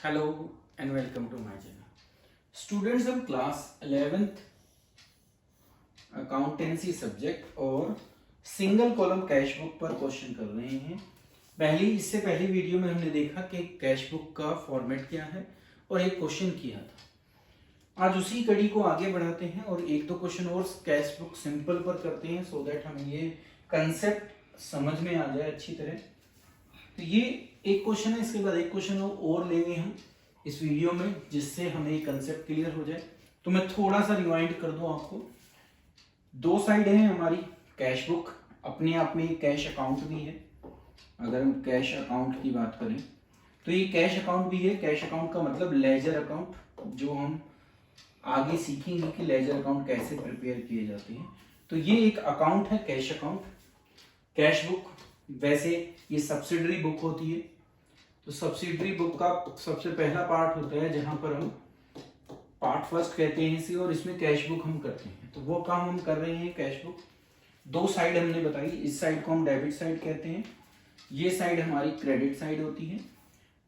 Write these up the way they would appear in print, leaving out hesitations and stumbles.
Hello and welcome to my channel. Students, हम class 11th accountancy subject और single column cash book पर question कर रहे हैं। इससे पहली वीडियो में हमने देखा कि कैश बुक का फॉर्मेट क्या है और एक क्वेश्चन किया था। आज उसी कड़ी को आगे बढ़ाते हैं और एक दो क्वेश्चन और कैश बुक सिंपल पर करते हैं सो दैट हमें ये कंसेप्ट समझ में आ जाए अच्छी तरह। तो ये एक क्वेश्चन है, इसके बाद एक क्वेश्चन और लेंगे हम इस वीडियो में जिससे हमें ये कंसेप्ट क्लियर हो जाए। तो मैं थोड़ा सा रिवाइंड कर दूं आपको। दो साइड है हमारी कैश बुक, अपने आप में कैश अकाउंट भी है। अगर हम कैश अकाउंट की बात करें तो ये कैश अकाउंट भी है। कैश अकाउंट का मतलब लेजर अकाउंट, जो हम आगे सीखेंगे कि लेजर अकाउंट कैसे प्रिपेयर किए जाते हैं। तो ये एक अकाउंट है कैश अकाउंट। कैश बुक वैसे ये सब्सिडरी बुक होती है। तो सब्सिडरी बुक का सबसे पहला पार्ट होता है जहां पर हम पार्ट फर्स्ट कहते हैं इसे, और इसमें कैश बुक हम करते हैं। तो वो काम हम कर रहे हैं कैश बुक। दो साइड हमने बताई, इस साइड को हम डेबिट साइड कहते हैं, ये साइड हमारी क्रेडिट साइड होती है।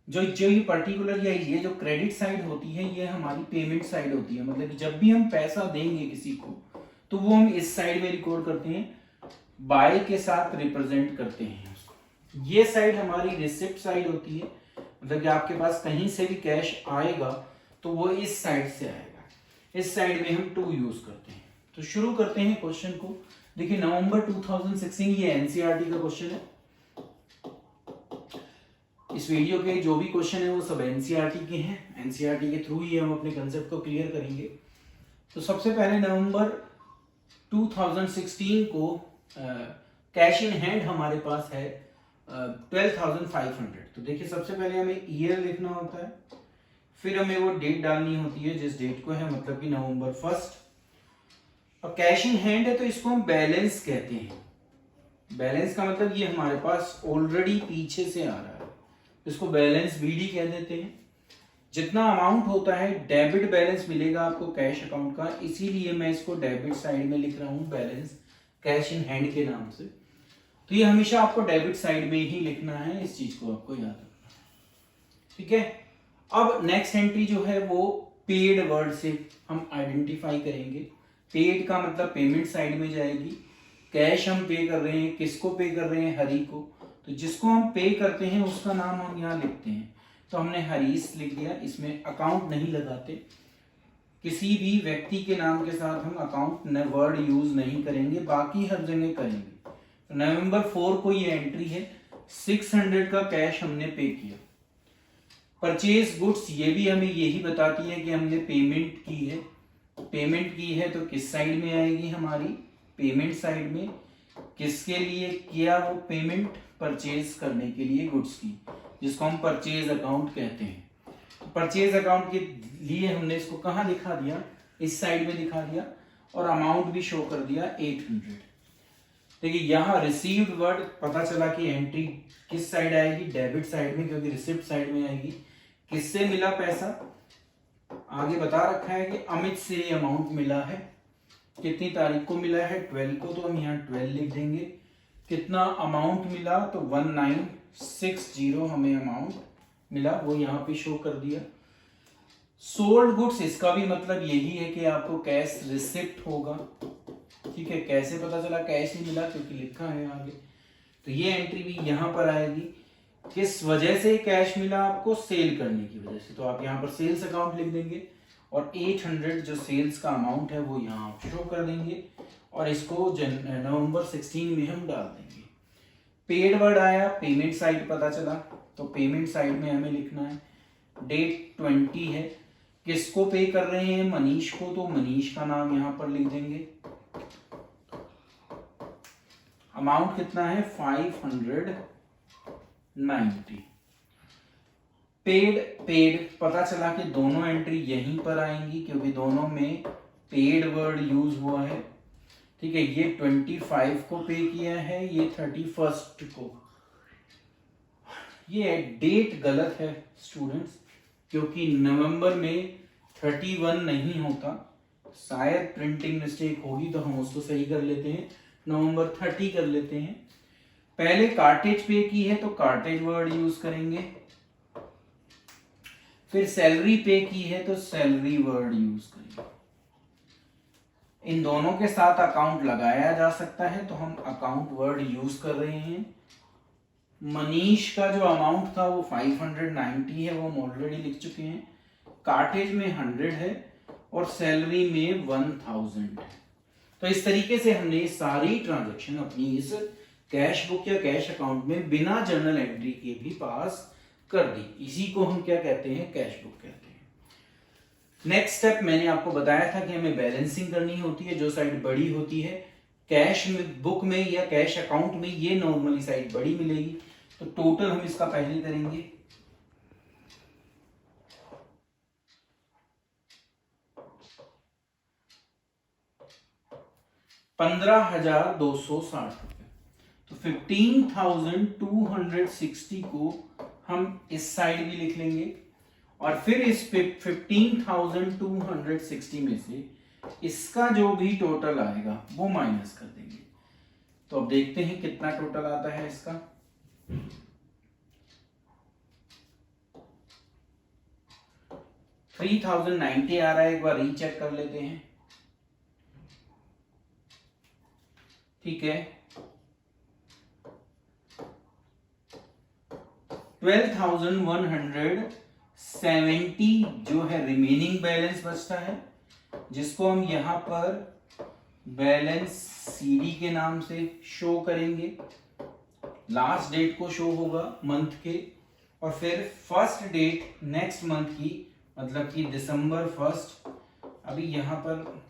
जो ये पर्टिकुलर या ये जो क्रेडिट साइड होती है ये हमारी पेमेंट साइड होती है। मतलब कि जब भी हम पैसा देंगे किसी को तो वो हम इस साइड में रिकॉर्ड करते हैं, बाय के साथ रिप्रेजेंट करते हैं उसको। ये साइड हमारी रिसिप्ट साइड होती है। मतलब कि आपके पास कहीं से भी कैश आएगा तो वो इस साइड से आएगा। इस साइड में हम टू यूज करते हैं। तो शुरू करते हैं क्वेश्चन को। देखिए नवंबर 2016 ये एनसीईआरटी का क्वेश्चन है। इस वीडियो के जो भी क्वेश्चन है वो सब एनसीईआरटी के हैं। एनसीईआरटी के थ्रू ही हम अपने कंसेप्ट को क्लियर करेंगे। तो सबसे पहले नवंबर 2016 को कैश इन हैंड हमारे पास है 12,500। तो देखिए सबसे पहले हमें ईयर लिखना होता है, फिर हमें वो डेट डालनी होती है जिस डेट को है, मतलब कि नवंबर 1। और कैश इन हैंड है तो इसको हम बैलेंस कहते हैं। बैलेंस का मतलब ये हमारे पास ऑलरेडी पीछे से आ रहा है, इसको बैलेंस बीडी कह देते हैं। जितना अमाउंट होता है डेबिट बैलेंस मिलेगा आपको कैश अकाउंट का, इसीलिए मैं इसको डेबिट साइड में लिख रहा हूं बैलेंस कैश इन हैंड के नाम से। तो ये हमेशा आपको डेबिट साइड में ही लिखना है, इस चीज को आपको याद रखना है। ठीक है। अब नेक्स्ट एंट्री जो है वो पेड वर्ड से हम आइडेंटिफाई करेंगे। पेड का मतलब पेमेंट साइड में जाएगी। कैश हम पे कर रहे हैं, किसको पे कर रहे हैं? हरी को। तो जिसको हम पे करते हैं उसका नाम हम यहाँ लिखते हैं। तो हमने हरीश लिख दिया, इसमें अकाउंट नहीं लगाते। किसी भी व्यक्ति के नाम के साथ हम अकाउंट वर्ड यूज नहीं करेंगे, बाकी हर जगह करेंगे। तो नवंबर 4 को ये एंट्री है, 600 का कैश हमने पे किया। परचेज गुड्स ये भी हमें यही बताती है कि हमने पेमेंट की है। पेमेंट की है तो किस साइड में आएगी? हमारी पेमेंट साइड में। किसके लिए किया वो पेमेंट? परचेज करने के लिए गुड्स की, जिसको हम परचेज अकाउंट कहते हैं। परचेज अकाउंट के लिए हमने इसको कहाँ दिखा दिया? इस साइड में दिखा दिया, और अमाउंट भी शो कर दिया 800। देखिए यहाँ रिसीव्ड वर्ड पता चला कि एंट्री किस साइड आएगी? डेबिट साइड में, क्योंकि रिसिप्ट साइड में आएगी। किससे मिला पैसा? आगे बता रखा है कि अमित से ये अमाउंट मिला है। कितनी तारीख को मिला है? 12 को। तो हम यहाँ 12 लिख देंगे। कितना अमाउंट मिला? तो 1960 हमें अमाउंट मिला, वो यहाँ पे शो कर दिया। सोल्ड गुड्स, इसका भी मतलब यही है कि आपको कैश रिसिप्ट होगा। ठीक है। कैसे पता चला कैश ही मिला? क्योंकि लिखा है आगे। तो ये एंट्री भी यहाँ पर आएगी। किस वजह से कैश मिला आपको? सेल करने की वजह से। तो आप यहाँ पर सेल्स अकाउंट लिख देंगे, और 800 जो सेल्स का अमाउंट है वो यहाँ शो कर देंगे, और इसको नवंबर 16 में हम डाल देंगे। पेड वर्ड आया, पेमेंट साइड पता चला, तो पेमेंट साइड में हमें लिखना है। डेट 20 है। किसको पे कर रहे हैं? मनीष को। तो मनीष का नाम यहाँ पर लिख देंगे। अमाउंट कितना है? 590। पेड पता चला कि दोनों एंट्री यहीं पर आएंगी, क्योंकि दोनों में पेड वर्ड यूज हुआ है। ठीक है। ये 25 को पे किया है, ये 31 को। ये डेट गलत है स्टूडेंट्स, क्योंकि नवंबर में 31 नहीं होता। शायद प्रिंटिंग मिस्टेक होगी तो हम उसको सही कर लेते हैं, नवंबर 30 कर लेते हैं। पहले कार्टेज पे की है तो कार्टेज वर्ड यूज करेंगे। फिर सैलरी पे की है तो सैलरी वर्ड यूज करेंगे। इन दोनों के साथ अकाउंट लगाया जा सकता है तो हम अकाउंट वर्ड यूज कर रहे हैं। मनीष का जो अमाउंट था वो 590 है, वो हम ऑलरेडी लिख चुके हैं। कार्टेज में 100 है और सैलरी में 1000 है। तो इस तरीके से हमने सारी ट्रांजैक्शन अपनी इस कैश बुक या कैश अकाउंट में बिना जर्नल एंट्री के भी पास कर दी। इसी को हम क्या कहते हैं, कैश बुक कहते हैं। नेक्स्ट स्टेप मैंने आपको बताया था कि हमें बैलेंसिंग करनी होती है। जो साइड बड़ी होती है कैश बुक में या कैश अकाउंट में, ये नॉर्मली साइड बड़ी मिलेगी। तो टोटल हम इसका पहले करेंगे। ₹15,260। तो 15,260 को हम इस साइड भी लिख लेंगे और फिर इस 15,260 में से इसका जो भी टोटल आएगा वो माइनस कर देंगे। तो अब देखते हैं कितना टोटल आता है इसका। $3,090 आ रहा है। एक बार रीचेक कर लेते हैं। ठीक है, 12,170 जो है रिमेनिंग बैलेंस बचता है, जिसको हम यहां पर बैलेंस सीडी के नाम से शो करेंगे। लास्ट डेट को शो होगा मंथ के, और फिर फर्स्ट डेट नेक्स्ट मंथ की, मतलब कि December 1st। अभी यहां पर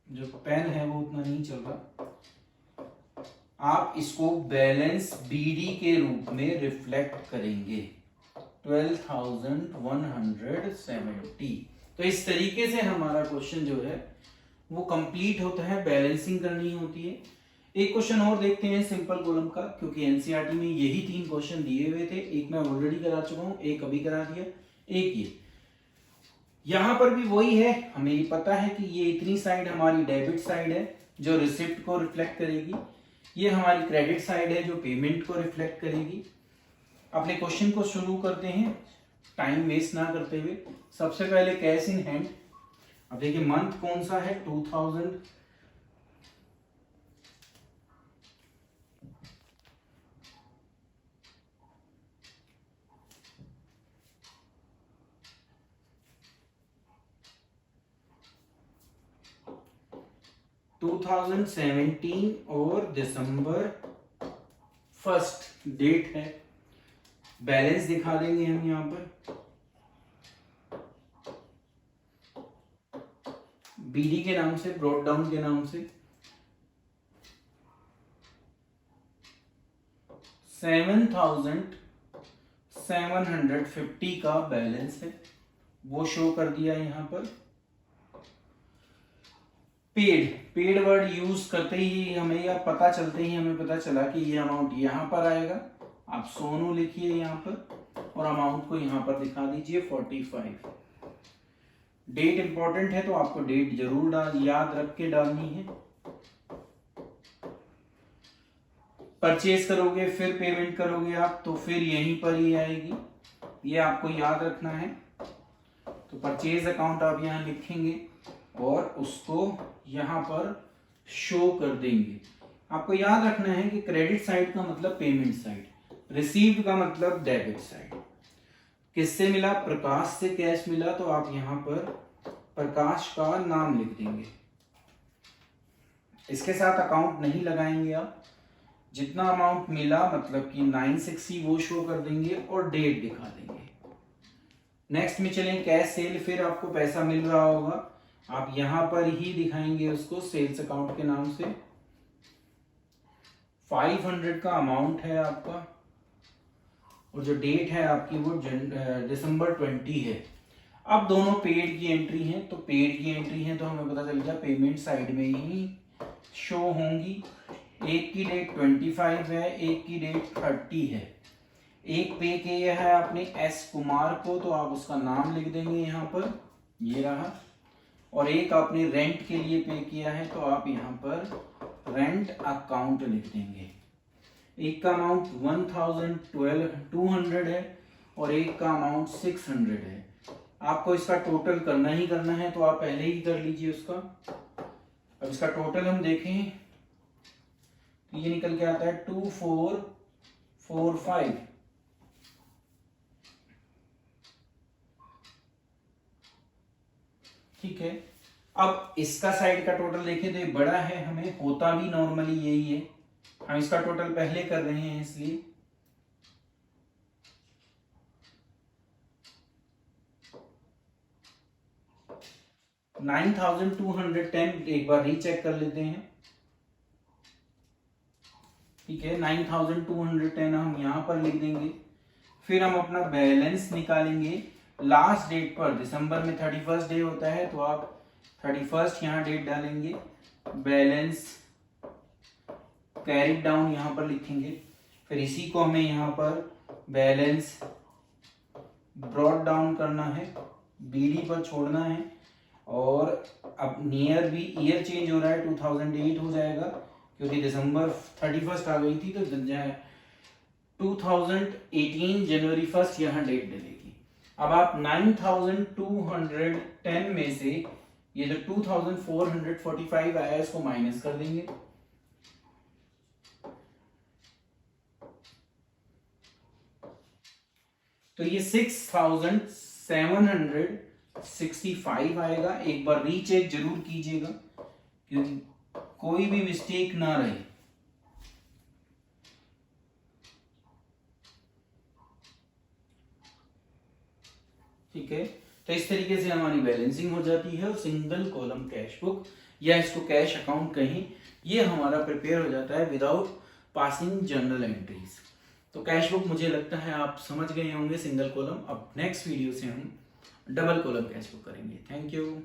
जो पेन है वो उतना नहीं चल रहा, आप इसको बैलेंस बीडी के रूप में रिफ्लेक्ट करेंगे। 12,170। तो इस तरीके से हमारा क्वेश्चन जो है वो कंप्लीट होता है। बैलेंसिंग करनी होती है। एक क्वेश्चन और देखते हैं सिंपल कॉलम का, क्योंकि एनसीईआरटी में यही 3 क्वेश्चन दिए हुए थे। एक मैं ऑलरेडी करा चुका हूं, एक अभी करा दिया, एक ये। यहां पर भी वही है। हमें ये पता है कि ये इतनी साइड हमारी डेबिट साइड है जो रिसिप्ट को रिफ्लेक्ट करेगी, ये हमारी क्रेडिट साइड है जो पेमेंट को रिफ्लेक्ट करेगी। अपने क्वेश्चन को शुरू करते हैं टाइम वेस्ट ना करते हुए। सबसे पहले कैश इन हैंड। अब देखिए मंथ कौन सा है, 2000। (2017) और December 1st डेट है। बैलेंस दिखा देंगे हम यहां पर। बीडी के नाम से, ब्रॉट डाउन के नाम से 7,750 का बैलेंस है, वो शो कर दिया यहां पर। पेड वर्ड यूज करते ही हमें, या पता चलते ही हमें पता चला कि ये अमाउंट यहां पर आएगा। आप सोनू लिखिए यहां पर और अमाउंट को यहां पर दिखा दीजिए 45। डेट इंपॉर्टेंट है तो आपको डेट जरूर याद रख के डालनी है। परचेज करोगे फिर पेमेंट करोगे आप, तो फिर यहीं पर ही आएगी, ये आपको याद रखना है। तो परचेज अकाउंट आप यहां लिखेंगे और उसको यहां पर शो कर देंगे। आपको याद रखना है कि क्रेडिट साइड का मतलब पेमेंट साइड, रिसीव्ड का मतलब डेबिट साइड। किससे मिला, प्रकाश से कैश मिला, तो आप यहां पर प्रकाश का नाम लिख देंगे। इसके साथ अकाउंट नहीं लगाएंगे आप। जितना अमाउंट मिला मतलब कि 960 वो शो कर देंगे और डेट दिखा देंगे। नेक्स्ट में चलें कैश सेल। फिर आपको पैसा मिल रहा होगा, आप यहां पर ही दिखाएंगे उसको सेल्स अकाउंट के नाम से। 500 का अमाउंट है आपका और जो डेट है आपकी वो December 20 है। अब दोनों पेड की एंट्री है, तो पेड की एंट्री है तो हमें पता चल गया पेमेंट साइड में ही शो होंगी। एक की डेट 25 है, एक की डेट 30 है। एक पे किया है आपने एस कुमार को, तो आप उसका नाम लिख देंगे यहाँ पर, ये रहा। और एक आपने रेंट के लिए पे किया है, तो आप यहाँ पर रेंट अकाउंट लिख देंगे। एक का अमाउंट 1,200 है और एक का अमाउंट 600 है। आपको इसका टोटल करना ही करना है, तो आप पहले ही कर लीजिए उसका। अब इसका टोटल हम देखें तो ये निकल के आता है 2445। ठीक है, अब इसका साइड का टोटल देखें तो ये बड़ा है, हमें होता भी नॉर्मली यही है, हम इसका टोटल पहले कर रहे हैं इसलिए। $9,210 एक बार रीचेक कर लेते हैं। ठीक है, 9,210 हम यहां पर लिख देंगे। फिर हम अपना बैलेंस निकालेंगे लास्ट डेट पर। दिसंबर में 31 डे होता है, तो आप 31 यहाँ डेट डालेंगे, बैलेंस कैरी डाउन यहाँ पर लिखेंगे। फिर इसी को हमें यहाँ पर बैलेंस ब्रॉड डाउन करना है, बीडी पर छोड़ना है। और अब नियर भी ईयर चेंज हो रहा है, 2008 हो जाएगा क्योंकि दिसंबर 31 आ गई थी, तो 2018 जनवरी 1 यहाँ डेट डलेगी। अब आप 9,210 में से ये जो 2,445 आया इसको माइनस कर देंगे। तो ये 6,765 आएगा। एक बार रीचेक जरूर कीजिएगा क्योंकि कोई भी मिस्टेक ना रहे। ठीक है, तो इस तरीके से हमारी बैलेंसिंग हो जाती है और सिंगल कॉलम कैश बुक या इसको कैश अकाउंट कहीं, ये हमारा प्रिपेयर हो जाता है विदाउट पासिंग जर्नल एंट्रीज। तो कैश बुक मुझे लगता है आप समझ गए होंगे सिंगल कॉलम। अब नेक्स्ट वीडियो से हम डबल कॉलम कैश बुक करेंगे। Thank you.